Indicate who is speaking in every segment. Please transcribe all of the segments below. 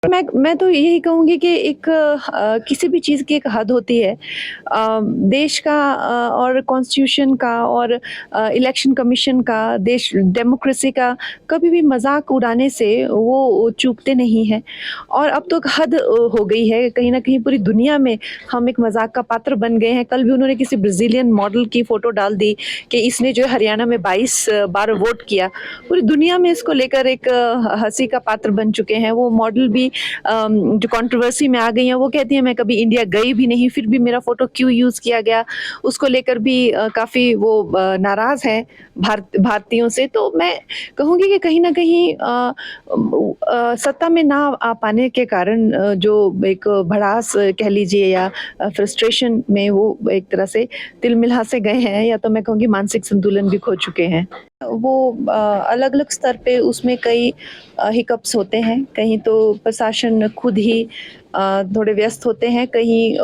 Speaker 1: मैं तो यही कहूँगी कि एक किसी भी चीज़ की एक हद होती है। देश का और कॉन्स्टिट्यूशन का और इलेक्शन कमीशन का, देश डेमोक्रेसी का कभी भी मज़ाक उड़ाने से वो चूकते नहीं हैं। और अब तो एक हद हो गई है, कहीं न कहीं पूरी दुनिया में हम एक मज़ाक का पात्र बन गए हैं। कल भी उन्होंने किसी ब्राज़ीलियन मॉडल की फ़ोटो डाल दी कि इसने जो है हरियाणा में 22 बार वोट किया। पूरी दुनिया में इसको लेकर एक हँसी का पात्र बन चुके हैं। वो मॉडल भी जो कंट्रोवर्सी में आ गई हैं, वो कहती हैं मैं कभी इंडिया गई भी नहीं, फिर भी मेरा फ़ोटो क्यों यूज़ किया गया? उसको लेकर भी काफ़ी वो नाराज़ हैं भारतीयों से। तो मैं कहूँगी कि कहीं न कहीं सत्ता में ना आ पाने के कारण जो एक भड़ास कह लीजिए या फ्रस्ट्रेशन में वो एक तरह से तिलमिला से गए हैं, या तो मैं कहूँगी मानसिक संतुलन भी खो चुके हैं। वो अलग-अलग स्तर पे उसमें कई हिकअप्स होते हैं, कहीं तो प्रशासन खुद ही थोड़े व्यस्त होते हैं, कहीं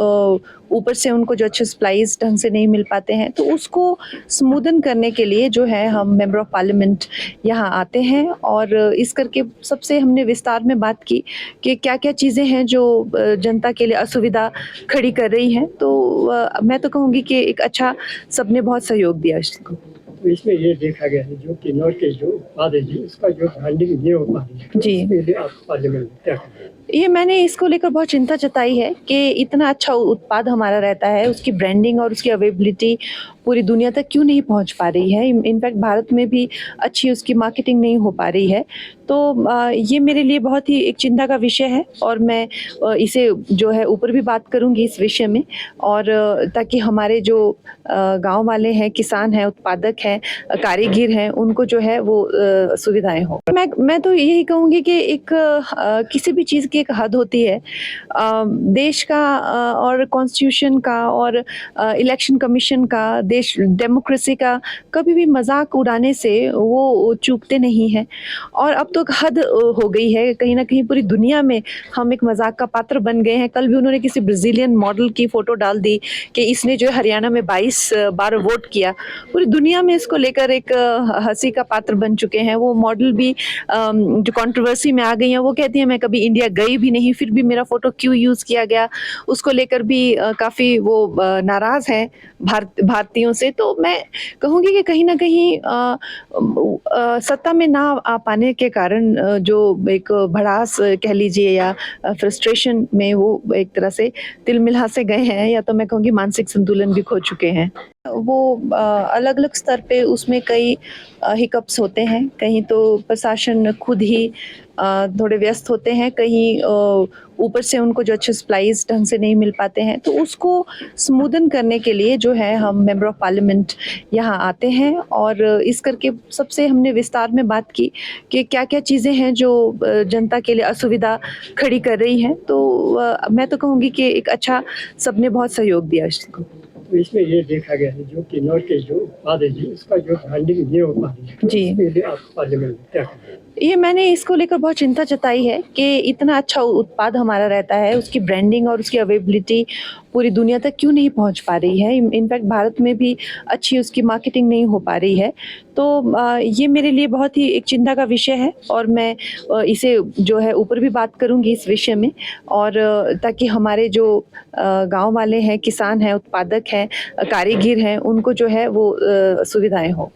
Speaker 1: ऊपर से उनको जो अच्छे सप्लाईज़ ढंग से नहीं मिल पाते हैं, तो उसको स्मूदन करने के लिए जो है हम मेंबर ऑफ पार्लियामेंट यहाँ आते हैं। और इस करके सबसे हमने विस्तार में बात की कि क्या-क्या चीज़ें हैं जो जनता के लिए असुविधा खड़ी कर रही हैं। तो मैं तो कहूँगी कि एक अच्छा सबने बहुत सहयोग दिया इसको।
Speaker 2: तो इसमें ये देखा गया है जो किन्नौर के जो उत्पाद है जी उसका जो ब्रांडिंग नहीं हो पा रही है, तो
Speaker 1: जी।
Speaker 2: इसके लिए आप पार्लियामेंट में क्या करेंगे?
Speaker 1: ये मैंने इसको लेकर बहुत चिंता जताई है कि इतना अच्छा उत्पाद हमारा रहता है, उसकी ब्रांडिंग और उसकी अवेलेबिलिटी पूरी दुनिया तक क्यों नहीं पहुंच पा रही है। इनफैक्ट भारत में भी अच्छी उसकी मार्केटिंग नहीं हो पा रही है। तो ये मेरे लिए बहुत ही एक चिंता का विषय है, और मैं इसे जो है ऊपर भी बात करूंगी इस विषय में, और ताकि हमारे जो गांव वाले हैं, किसान हैं, उत्पादक हैं, कारीगर हैं, उनको जो है वो सुविधाएं हो। मैं तो यही कहूँगी कि एक किसी भी चीज़ की एक हद होती है। देश का और कॉन्स्टिट्यूशन का और इलेक्शन कमीशन का, देश डेमोक्रेसी का कभी भी मज़ाक उड़ाने से वो चूकते नहीं हैं। और अब तो एक हद हो गई है, कहीं न कहीं पूरी दुनिया में हम एक मज़ाक का पात्र बन गए हैं। कल भी उन्होंने किसी ब्राज़ीलियन मॉडल की फ़ोटो डाल दी कि इसने जो है हरियाणा में 22 बार वोट किया। पूरी दुनिया में इसको लेकर एक हँसी का पात्र बन चुके हैं। वो मॉडल भी जो कंट्रोवर्सी में आ गई हैं, वो कहती हैं मैं कभी इंडिया गई भी नहीं, फिर भी मेरा फ़ोटो क्यों यूज़ किया गया? उसको लेकर भी काफ़ी वो नाराज़ हैं भारतीयों से। तो मैं कहूँगी कि कहीं न कहीं सत्ता में ना आ पाने के कारण जो एक भड़ास कह लीजिए या फ्रस्ट्रेशन में वो एक तरह से तिलमिला से गए हैं, या तो मैं कहूँगी मानसिक संतुलन भी खो चुके हैं। वो अलग-अलग स्तर पे उसमें कई हिकअप्स होते हैं, कहीं तो प्रशासन खुद ही थोड़े व्यस्त होते हैं, कहीं ऊपर से उनको जो अच्छे सप्लाईज़ ढंग से नहीं मिल पाते हैं, तो उसको स्मूदन करने के लिए जो है हम मेंबर ऑफ पार्लियामेंट यहाँ आते हैं। और इस करके सबसे हमने विस्तार में बात की कि क्या-क्या चीज़ें हैं जो जनता के लिए असुविधा खड़ी कर रही हैं। तो मैं तो कहूँगी कि एक अच्छा सबने बहुत सहयोग दिया इसको।
Speaker 2: तो इसमें ये देखा गया है जो किन्नौर के जो उत्पाद है जी उसका जो ब्रांडिंग नहीं हो पा रही है, तो
Speaker 1: जी।
Speaker 2: इसके लिए आप पार्लियामेंट में क्या करेंगे?
Speaker 1: ये मैंने इसको लेकर बहुत चिंता जताई है कि इतना अच्छा उत्पाद हमारा रहता है, उसकी ब्रांडिंग और उसकी अवेलेबिलिटी पूरी दुनिया तक क्यों नहीं पहुंच पा रही है। इनफैक्ट भारत में भी अच्छी उसकी मार्केटिंग नहीं हो पा रही है। तो ये मेरे लिए बहुत ही एक चिंता का विषय है, और मैं इसे जो है ऊपर भी बात करूंगी इस विषय में, और ताकि हमारे जो गांव वाले हैं, किसान हैं, उत्पादक हैं, कारीगर हैं, उनको जो है वो सुविधाएं हो।